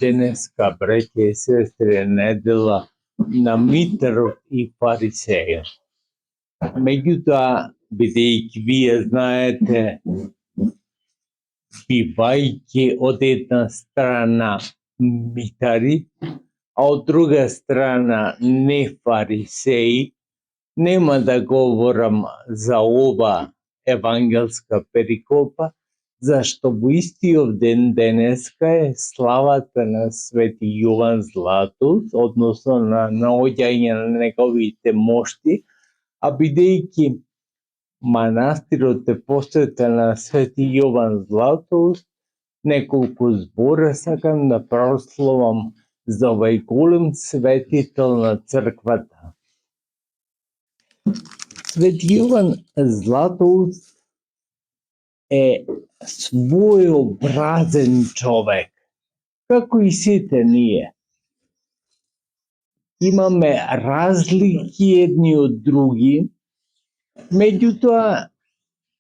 Денеска, браќа и сестри, е недела на Митрот и Фарисејот. Меѓутоа, бидејќи вие знаете, бивајќи од една страна митари, а од друга страна не фарисеи, нема да говорам за ова евангелска перикопа, зашто во истиот ден денеска е славата на Свети Јован Златоуст, односно на наоѓање на неговите мошти, а бидејќи манастирот е посветен на Свети Јован Златоуст, неколку збора сакам да прословам за овај голем светител на црквата. Свети Јован Златоуст е своеобразен човек, како и сите ние. Имаме разлики едни од други, меѓутоа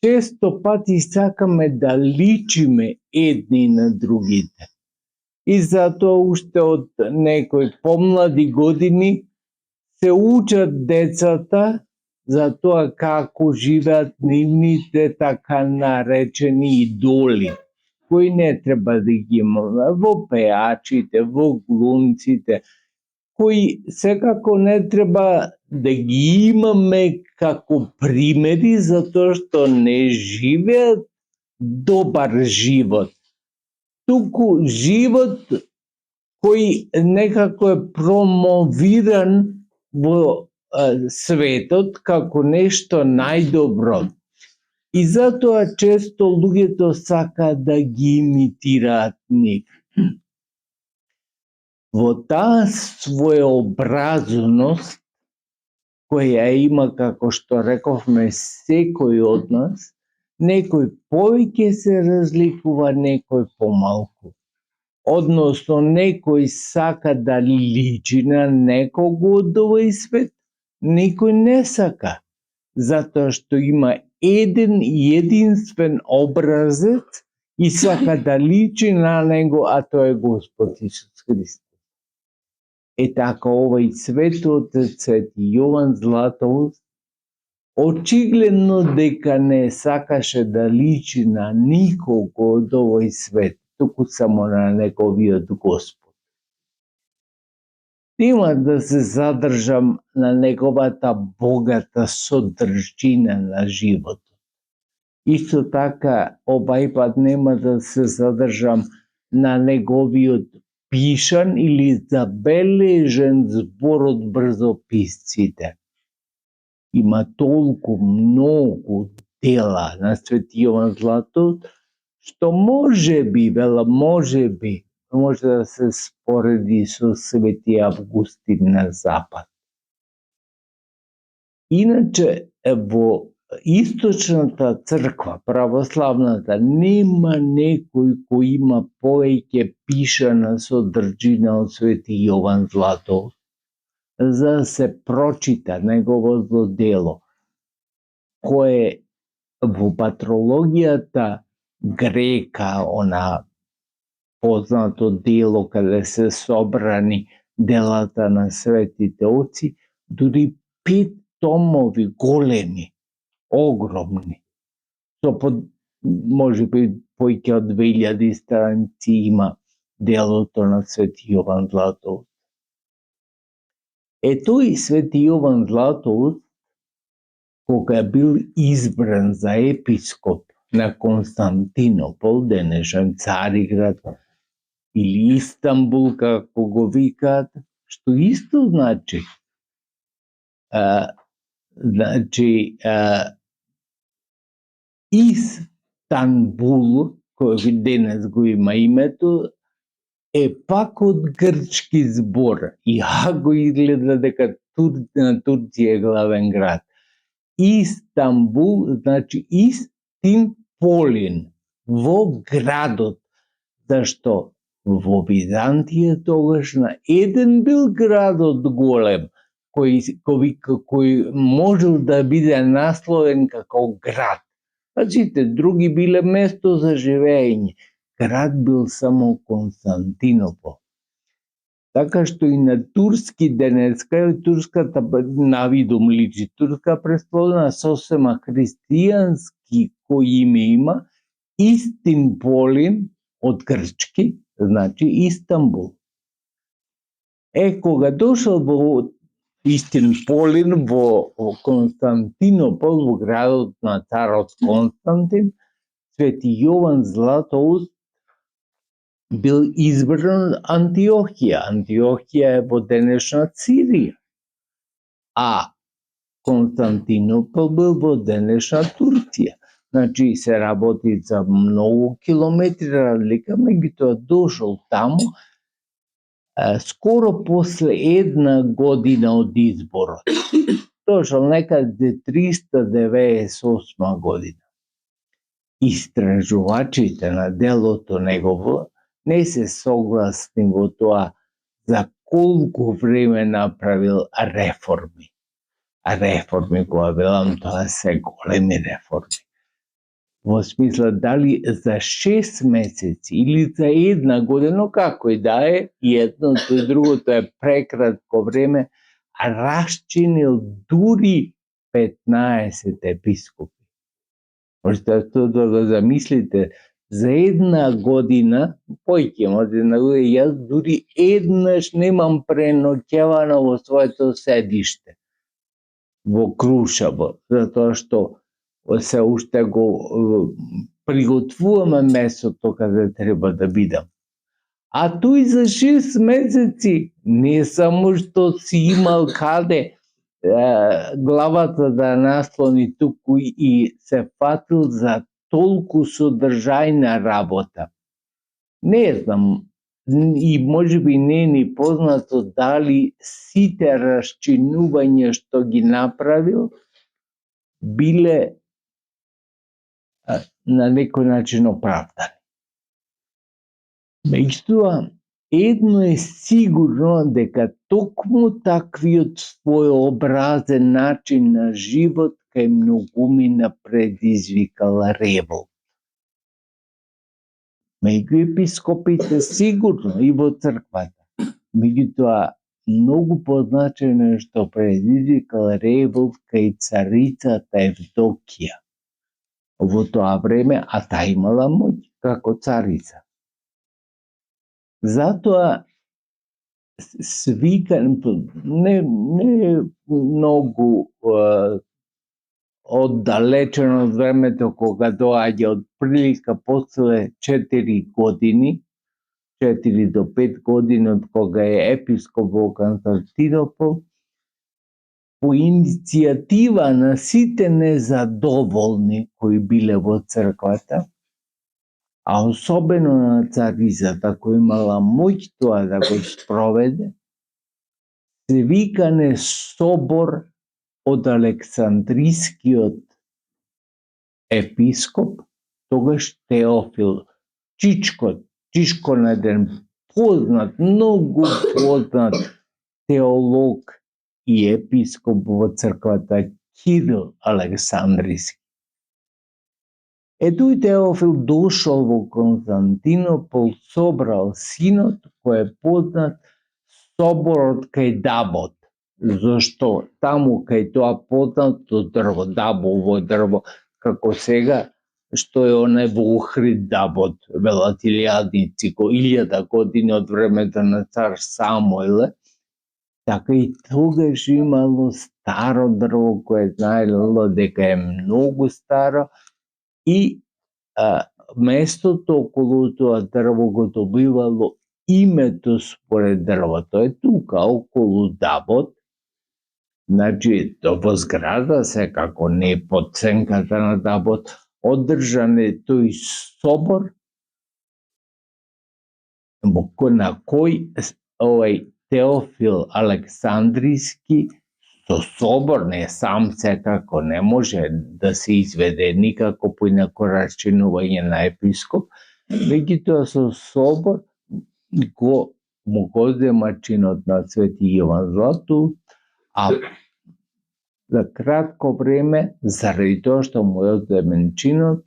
често пати сакаме да личиме едни на другите. И затоа уште од некои помлади години се учат децата за тоа како живеат нивните така наречени идоли, кои не треба да ги имаме во пеачите, во глумците, кои секако не треба да ги имаме како примери, затоа што не живеат добар живот, туку живот кој некако е промовиран во светот како нешто најдобро. И затоа често луѓето сакаат да ги имитираат нив. Во таа своеобразност, која има, како што рековме, секој од нас, некој повеќе се разликува, некој помалку. Односно, некој сака да личи на некого од овој свет, некој не сака, затоа што има еден и единствен образец и сака да личи на него, а тоа е Господ Исус Христос. Е така, овој светотец Свети Јован Златоуст очигледно дека не сакаше да личи на никого од овој свет, туку само на неговиот Господ. Нема да се задржам на неговата богата содржина на животот. Исто така, овај пат нема да се задржам на неговиот пишан или забележен збор од брзописците. Има толку многу дела на Свети Јован Златоуст, што може би може да се спореди со Свети Августин на Запад. Иначе, во Источната црква, православната, нема некој кој има повеќе пишана содржина од Свети Јован Златоуст, за да се прочита неговото дело, кое во патрологијата грека, она познато дело каде се собрани делата на светите оци, дури 5 томови големи, огромни, со може би поеќе од 2000 страници има делото на Свети Јован Златоуст. Е тој Свети Јован Златоуст, кога бил избран за епископ на Константинопол, денешен Цариград или Истанбул, како го викаат, што исто значи Истанбул, кој денес го има името, е пак од грчки збор, иако изгледа дека Турција е главен град. Истанбул значи Истин Полин, во градот, зашто во Византија тогаш на еден бил градот голем, кој можел да биде насловен како град. А сите други биле место за живење. град бил само Константинопол. Така што и на турски денеска, турската навидом личи турска престолна, сосема христијански кој име има, Истинполин од грчки, значи Истанбул. Кога дошол во Истинполин во Константинопол, во градот на царот Константин, Свети Јован Златоуст бил избран Антиохија. Антиохија е во денешна Сирија, а Константинопол бил во денешна Турција. Значи се работи за многу километри разлика, меѓутоа дошол таму скоро после 1 година од изборот. Дошол некаде 398 година. Истражувачите на делото негово не се согласни во тоа за колку време направил реформи. А реформи, кога велам, тоа се големи реформи. Во смисла, дали за 6 месеци или за 1 година, како и да е, и едното и другото е прекратко време, а расчинил дури 15 епископи. Можете да го замислите, за 1 година, појќе може да го јас дури еднаш немам преноќевано во своето седиште во Крушево, затоа што се уште го приготвуваме местото каде треба да бидам. А тој за 6 месеци не само што си имал каде главата да наслони, туку и се фатил за толку содржајна работа. Не знам, и можеби не е ни познато дали сите расчинувања што ги направил биле на некој начин оправдани. Меѓутоа, едно е сигурно дека токму таквиот своеобразен начин на живот кај многумина предизвикал револт. Меѓу епископите сигурно и во црквата. Меѓутоа, многу позначено е што предизвикал револт кај царицата Евдокија. Во тоа време, а таа имала моќ како царица. Затоа свикан, не многу оддалечено од времето кога доаѓа од прилика после 4 години, 4 до 5 години од кога е епископ во Константинопол, по иницијатива на сите незадоволни кои биле во црквата, а особено на царицата која имала моќ тоа да го спроведе, се викане собор од Александрискиот епископ, тогаш Теофил Чичко на еден познат, многу познат теолог и епископ во црквата Кирил Александриски. Тој Теофил дошол во Константинопол, собрал синот кој е познат соборот кај Дабот, зашто таму кај тоа познато дрво, Дабово дрво, како сега, што е оне во Охрид Дабот, велат илјадници, 1000 години од времето на цар Самоиле, така и тогаш имало старо дрво кое знаело дека е многу старо и местото околу тоа дрво го добивало името според дрвото. Тука, околу Дабот, значи, во зграда, секако не под сенката на Дабот, одржан е тој собор, на кој Теофил Александриски со собор, не сам секако не може да се изведе никако поинако расчинување на епископ, меѓутоа со собор му го зема чинот на Свети Јован Златоуст, а за кратко време, заради тоа што му е одземен чинот,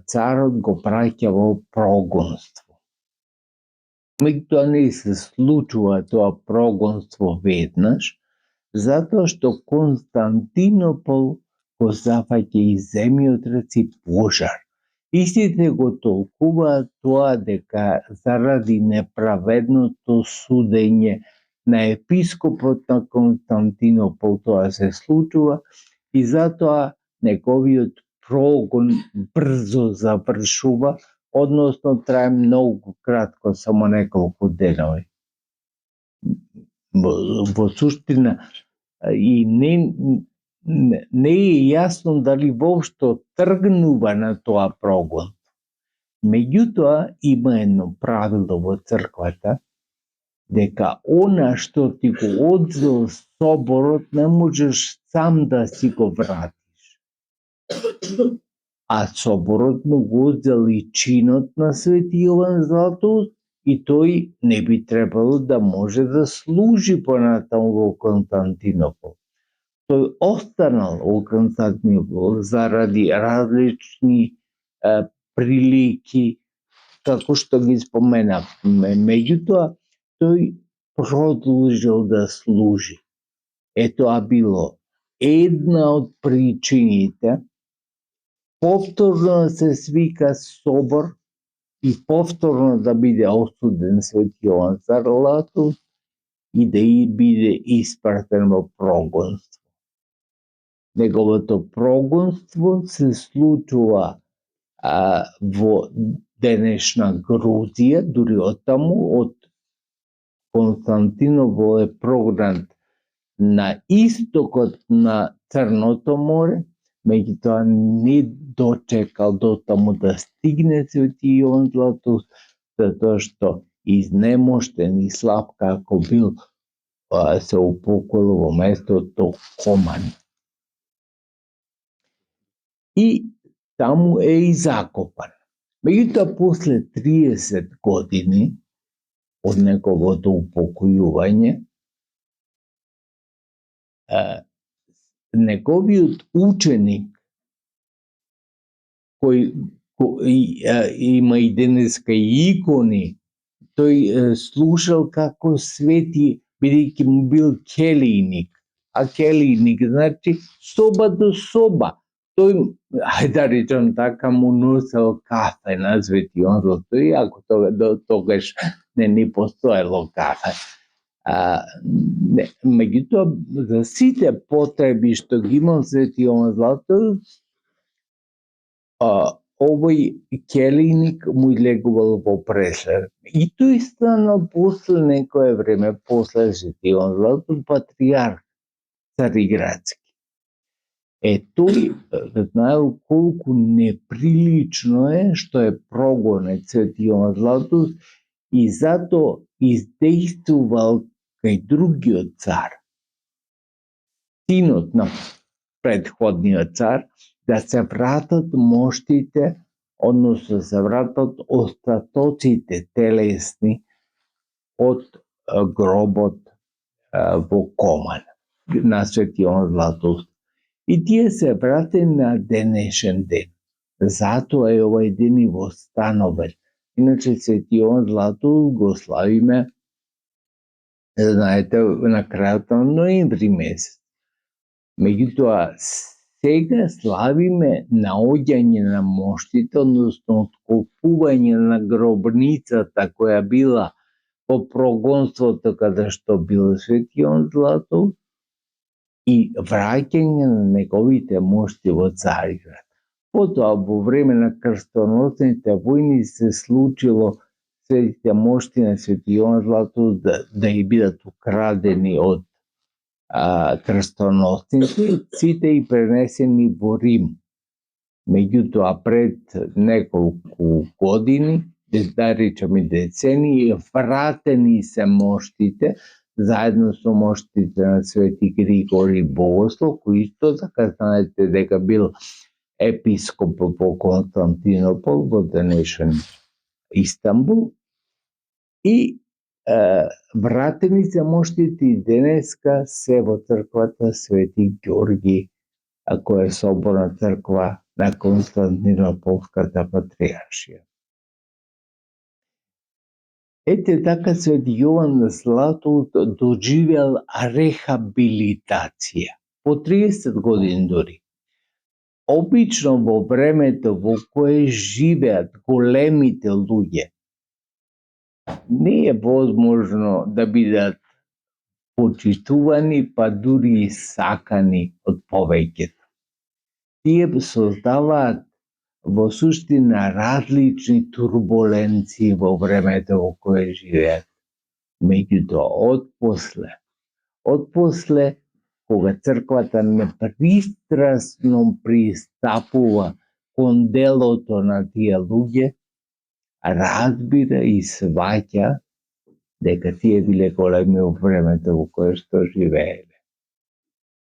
царот го праќа во прогонство. Меѓутоа не се случува тоа прогонство веднаш, затоа што Константинопол го зафаќа и земјотрес и пожар. Истите го толкуваат тоа дека заради неправедното судење на епископот на Константинопол тоа се случува и затоа неговиот прогон брзо завршува, односно трае многу кратко, само неколку денови. Во суштина и не е јасно дали воопшто тргнува на тоа прогон. Меѓутоа, има едно правило во црквата, дека она што ти го одзел соборот не можеш сам да си го вратиш. А соборот му го одзел и чинот на Свети Јован Златоуст и тој не би требало да може да служи понатаму во Константинопол. Тој останал во Константинопол заради различни прилики, како што ги споменавме. Меѓутоа, тој продолжил да служи. Тоа било една од причините повторно да се свика собор и повторно да биде осуден Свети Јован Златоуст и да биде испратен во прогонство. Неговото прогонство се случува во денешна Грузија, дури оттаму од Константинопол е прогнат на истокот на Црното море, меѓутоа не дочекал дотаму да стигне Свети Јован Златоуст, затоа што изнемоштен и слаб како бил, се упокоил во местото Коман. И таму е и закопан. Меѓутоа, после 30 години од неговото упокојување, неговиот ученик, кој има и денеска и икони, тој слушал како свети, бидејќи му бил келийник, а келийник значи соба до соба. Тој, да речем така, му носел кафе на Свети Јован Златоуст, иако тогаш не ни постоело кафе. Меѓутоа, за сите потреби што ги имал Свети Јован Златоуст, овој келийник му легувал во преслер. И тој станал после некое време, после Свети Јован Златоуст, патријарх цариградски. Тој знаел колку неприлично е што е прогонет Свети Јован Златоуст и затоа издействувал кај другиот цар, синот на предходниот цар, да се вратат моштите, односно се вратат остатоците телесни од гробот во Коман на Свети Јован Златоуст. И тие се вратени на денешен ден. Затоа е овај ден и востановен. Иначе Свети Јован Златоуст го славиме, знаете, на крајот на ноември месец. Меѓутоа, сега славиме наоѓање на моштите, односно откопување на гробницата која била во прогонството каде што бил Свети Јован Златоуст и враќање на неговите мошти во Цариград. Потоа, во време на крстоносните војни се случило светите мошти на Свети Јован Златоуст да и бидат украдени од крстоносците, сите и пренесени во Рим. Меѓутоа, пред неколку години, да речеме децении, вратени се моштите, заедно со моштите на Свети Григори Богослов, кој исто така знаете дека бил епископ во Константинопол, во денешен Истанбул, и вратени се моштите и денеска се во црквата Свети Ѓорги ako je Soborna crkva na Konstantinoполската патриаршија. Ете така Свети Јован Златоуст доживел рехабилитација по 30 години дури. Обично во времето во кое живеат големите луѓе, не е возможно да бидат почитувани, па дури и сакани од повеќето. Тие создаваат во суштина различни турбуленции во времето во кое живеат. Меѓутоа, отпосле, кога црквата непристрасно пристапува кон делото на тие луѓе, разбира и сваќа дека тие биле големи во времето во кое што живееле.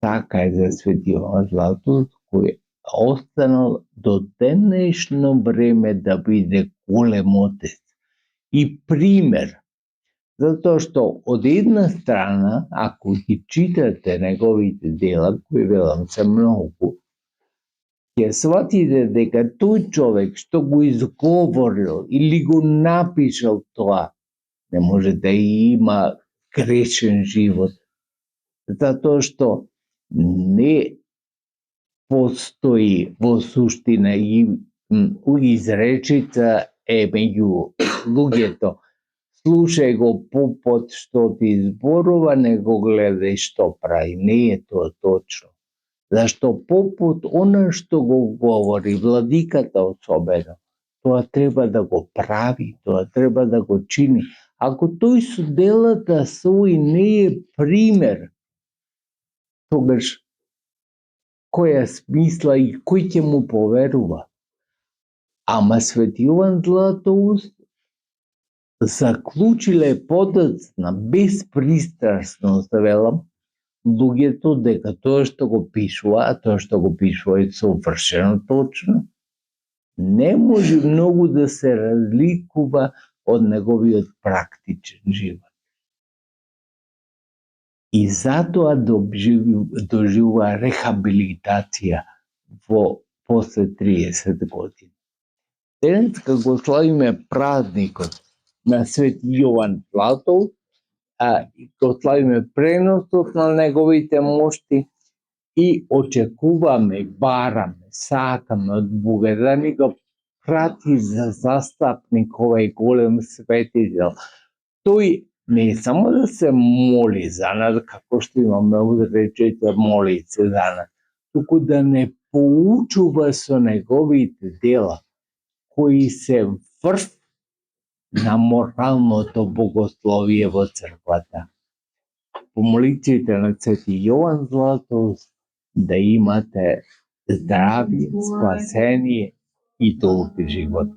Така е за Свети Јован Златоуст, кој останал до денешно време да биде голем отец и пример. Затоа што од една страна, ако ги читате неговите дела, кои велам се многу, ќе сватите дека тој човек што го изговорил или го напишал тоа, не може да има грешен живот. Затоа што не постои во суштина и изречица е меѓу луѓето: слушај го попот што ти зборува, не го гледај што прави. Не е тоа точно. Зашто попот, она што го говори, владиката особено, тоа треба да го прави, тоа треба да го чини. Ако тој со делата своји не е пример, тогаш која смисла и кој ќе му поверува? Ама Свети Јован Златоуст заклучиле подоцна, безпристрасно, велам, луѓето дека тоа што го пишува, а тоа што го пишува е совршено точно, не може многу да се разликува од неговиот практичен живот. И затоа доживува рехабилитација во после 30 години. Денеска го славиме празникот на Свети Јован Златоуст, го славиме преносот на неговите мошти и очекуваме, бараме, сакаме од Бога да ни го прати за застапник овај голем светител. Тој не само да се моли за нас, како што имаме одречите молици за нас, туку да не поучува со неговите дела, кои се врв на моралното богословие во црквата. Помолиците на Свети Јован Златоуст да имате здравје, спасение и долг живот.